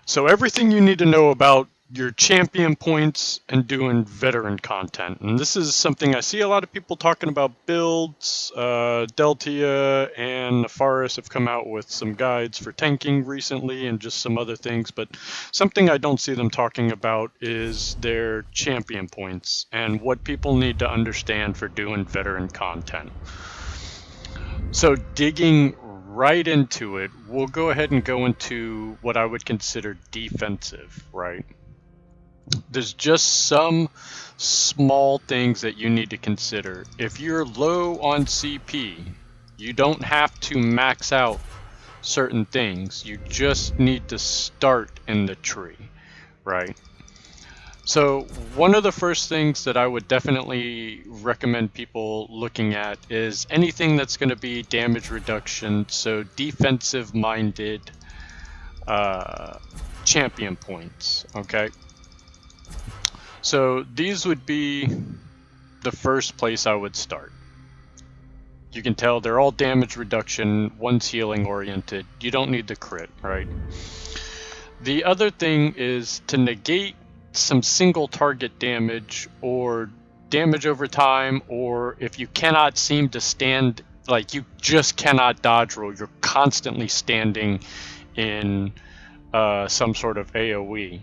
So everything you need to know about your champion points and doing veteran content. And this is something I see a lot of people talking about builds. Deltia and Nefaris have come out with some guides for tanking recently and just some other things. But something I don't see them talking about is their champion points and what people need to understand for doing veteran content. So digging right into it, we'll go ahead and go into what I would consider defensive, right? There's just some small things that you need to consider. If you're low on CP, you don't have to max out certain things. You just need to start in the tree, right? So one of the first things that I would definitely recommend people looking at is anything that's going to be damage reduction, so defensive minded champion points, okay? So these would be the first place I would start. You can tell they're all damage reduction, one's healing oriented. You don't need the crit, right? The other thing is to negate some single target damage or damage over time, or if you cannot seem to stand, like you just cannot dodge roll, you're constantly standing in some sort of AoE.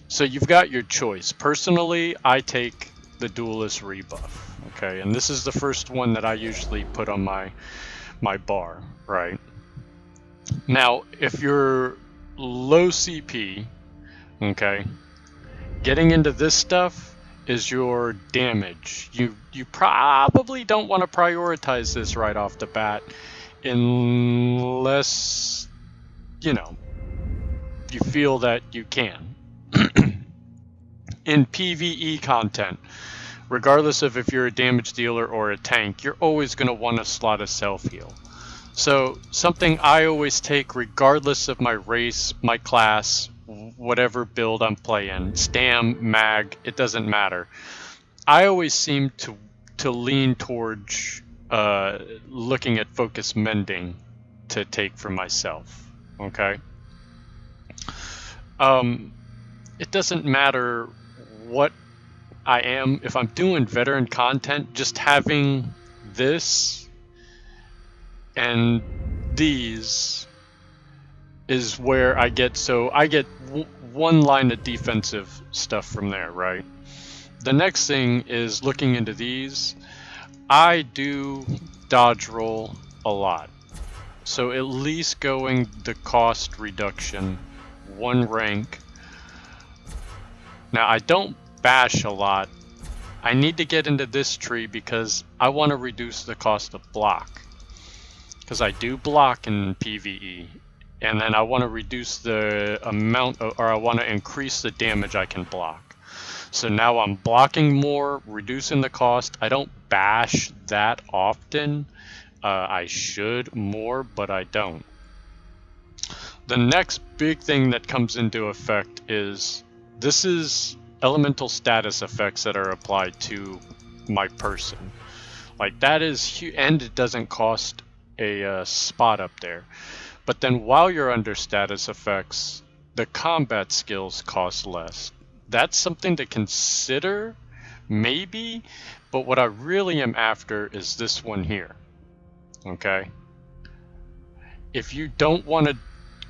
So you've got your choice. Personally, I take the Duelist rebuff, okay? And this is the first one that I usually put on my bar, right? Now, if you're low CP, okay, getting into this stuff is your damage. You probably don't want to prioritize this right off the bat unless, you know, you feel that you can. In PvE content, regardless of if you're a damage dealer or a tank, you're always going to want to slot a self-heal. So something I always take regardless of my race, my class, whatever build I'm playing, Stam, Mag, it doesn't matter. I always seem to lean towards looking at focus mending to take for myself, okay? It doesn't matter what I am. If I'm doing veteran content, just having this and these is where I get, so I get one line of defensive stuff from there, right? The next thing is looking into these. I do dodge roll a lot. So at least going the cost reduction, one rank. Now I don't bash a lot. I need to get into this tree because I want to reduce the cost of block. Because I do block in PvE. And then I want to reduce the amount of, or I want to increase the damage I can block. So now I'm blocking more, reducing the cost. I don't bash that often. I should more, but I don't. The next big thing that comes into effect is, this is elemental status effects that are applied to my person. Like that is huge, and it doesn't cost a spot up there. But then while you're under status effects, the combat skills cost less. That's something to consider, maybe, but what I really am after is this one here, okay? If you don't want to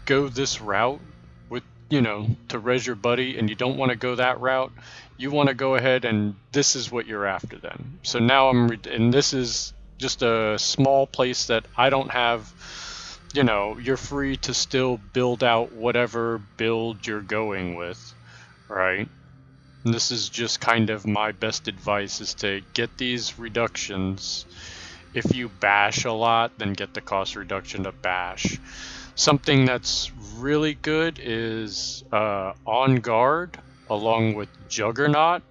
go this route with, you know, to res your buddy, and you don't want to go that route, you want to go ahead and this is what you're after then. So now and this is just a small place that I don't have, you know, you're free to still build out whatever build you're going with, right? And this is just kind of my best advice, is to get these reductions. If you bash a lot, then get the cost reduction to bash. Something that's really good is On Guard, along with Juggernaut,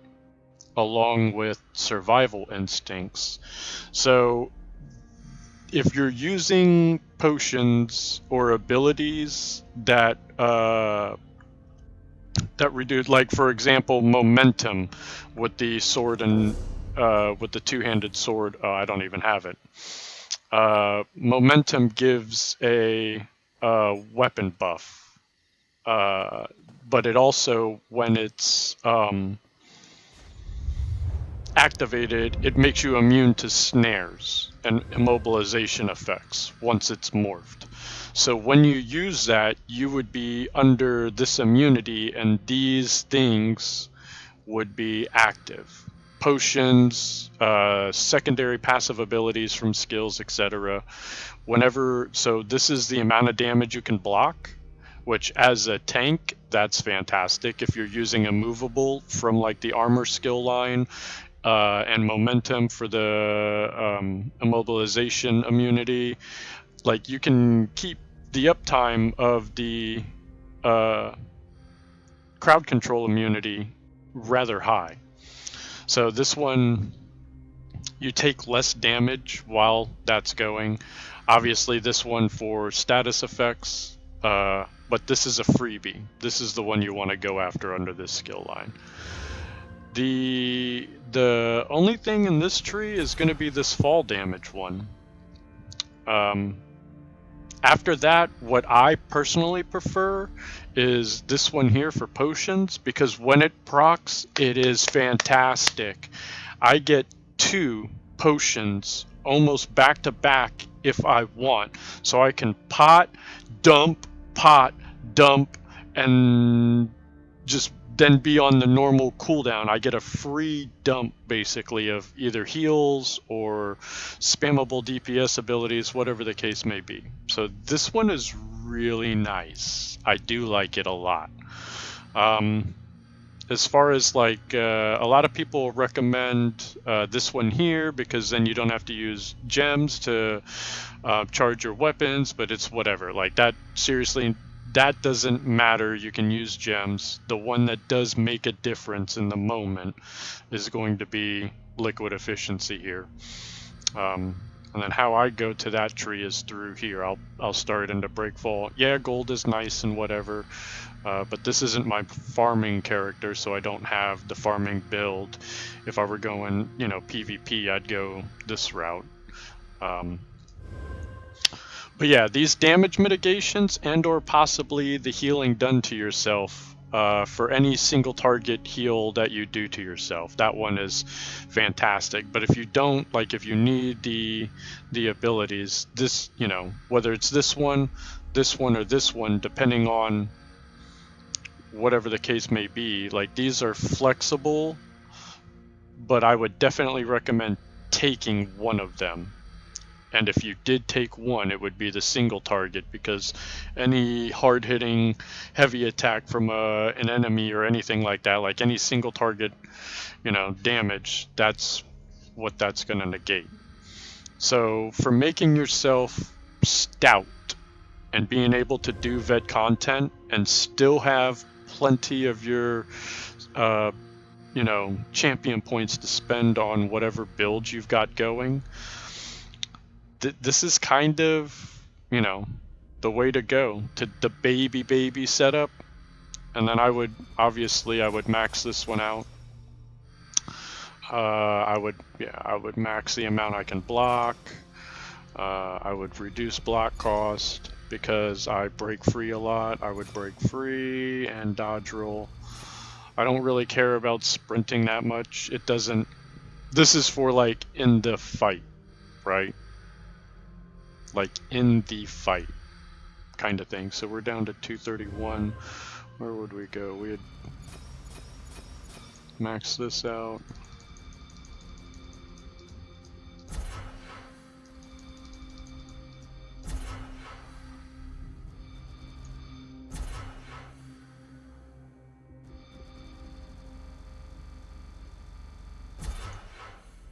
along with Survival Instincts. So if you're using potions or abilities that reduce, like for example, momentum with the sword and with the two-handed sword, I don't even have it. Momentum gives a weapon buff. but it also, when it's activated, it makes you immune to snares and immobilization effects once it's morphed. So when you use that, you would be under this immunity, and these things would be active. Potions, secondary passive abilities from skills, etc. So this is the amount of damage you can block, which as a tank, that's fantastic. If you're using immovable from like the armor skill line, and momentum for the immobilization immunity, like you can keep the uptime of the crowd control immunity rather high. So this one, you take less damage while that's going. Obviously this one for status effects, but this is a freebie. This is the one you want to go after under this skill line. The only thing in this tree is going to be this fall damage one. After that, what I personally prefer is this one here for potions, because when it procs, it is fantastic. I get 2 potions almost back to back if I want. So I can pot, dump, and just then be on the normal cooldown. I get a free dump basically of either heals or spammable DPS abilities, whatever the case may be. So this one is really nice. I do like it a lot. As far as like, a lot of people recommend this one here because then you don't have to use gems to charge your weapons, but it's whatever. Like that, seriously, that doesn't matter. You can use gems. The one that does make a difference in the moment is going to be liquid efficiency here. And then how I go to that tree is through here. I'll start into Breakfall. Yeah, gold is nice and whatever, but this isn't my farming character, so I don't have the farming build. If I were going, PvP, I'd go this route. But yeah, these damage mitigations and or possibly the healing done to yourself for any single target heal that you do to yourself, that one is fantastic. But if you don't, like if you need the abilities, this, whether it's this one, or this one, depending on whatever the case may be, like these are flexible, but I would definitely recommend taking one of them. And if you did take one, it would be the single target, because any hard-hitting heavy attack from an enemy or anything like that, like any single target, damage, that's what that's going to negate. So for making yourself stout and being able to do vet content and still have plenty of your champion points to spend on whatever build you've got going, this is kind of, the way to go, to the baby setup. And then I would max this one out. I would max the amount I can block. I would reduce block cost because I break free a lot. I would break free and dodge roll. I don't really care about sprinting that much. This is for like in the fight, right? Like in the fight kind of thing. So we're down to 231. Where would we go? We'd max this out.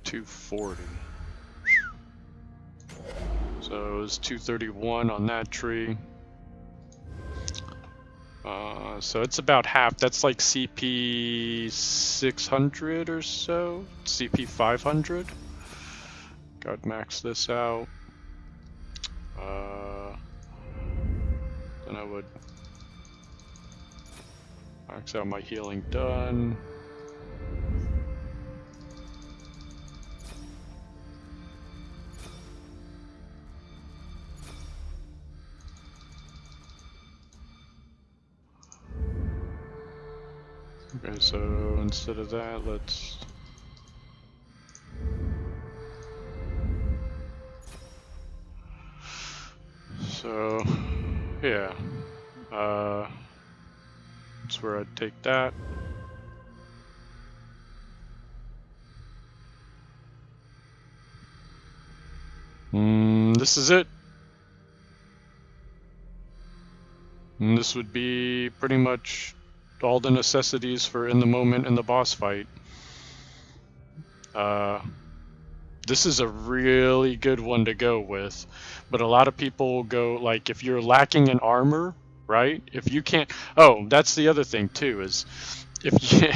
$240. So it was 231 on that tree. So it's about half. That's like CP 600 or so. CP 500. Gotta max this out. Then I would max out my healing done. Okay, so instead of that, let's... So, yeah. That's where I'd take that. This is it. And this would be pretty much all the necessities for in the moment in the boss fight. This is a really good one to go with, but a lot of people go, like, if you're lacking in armor, right? If you can't... Oh, that's the other thing too, is if you,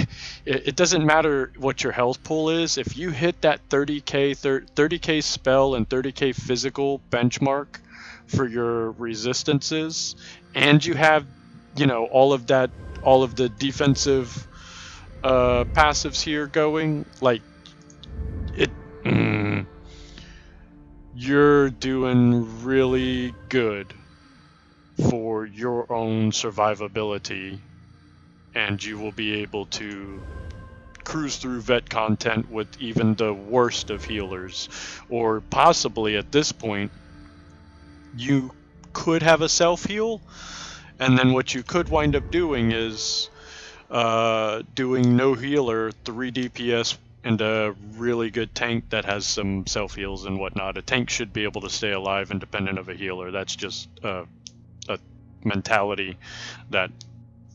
it doesn't matter what your health pool is. If you hit that 30k spell and 30k physical benchmark for your resistances, and you have, you know, all of the defensive passives here going, like, it... you're doing really good for your own survivability, and you will be able to cruise through vet content with even the worst of healers. Or possibly at this point, you could have a self-heal, and then what you could wind up doing is doing no healer, 3 DPS, and a really good tank that has some self-heals and whatnot. A tank should be able to stay alive independent of a healer. That's just a mentality that,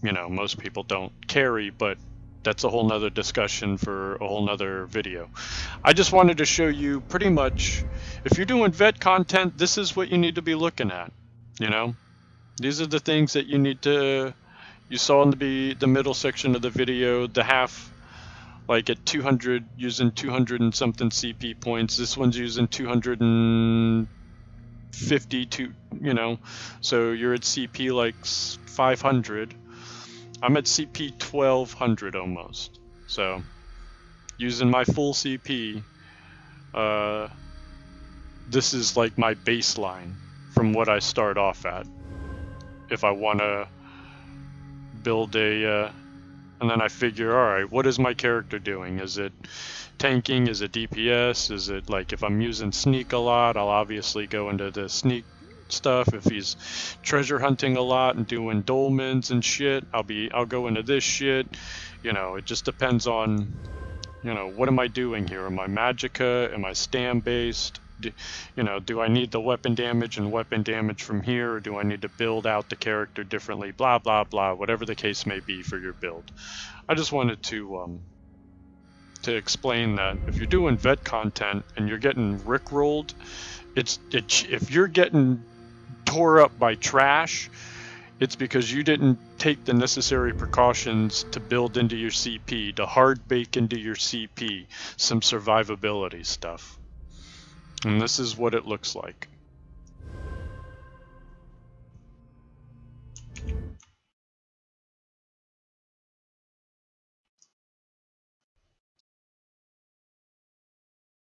you know, most people don't carry, but that's a whole nother discussion for a whole nother video. I just wanted to show you pretty much, if you're doing vet content, this is what you need to be looking at, you know? These are the things that you need to... You saw in the middle section of the video, the half, like at 200, using 200 and something CP points. This one's using 252, you know, so you're at CP like 500. I'm at CP 1200 almost. So using my full CP, this is like my baseline from what I start off at. If I want to build a, and then I figure, all right, what is my character doing? Is it tanking? Is it DPS? Is it, like, if I'm using sneak a lot, I'll obviously go into the sneak stuff. If he's treasure hunting a lot and doing dolmens and shit, I'll go into this shit. You know, it just depends on, you know, what am I doing here? Am I magicka? Am I stand based? You know, do I need the weapon damage and weapon damage from here, or do I need to build out the character differently? Blah blah blah, whatever the case may be for your build. I just wanted to explain that if you're doing vet content and you're getting rickrolled, if you're getting tore up by trash, it's because you didn't take the necessary precautions to build into your CP, to hard bake into your CP some survivability stuff. And this is what it looks like.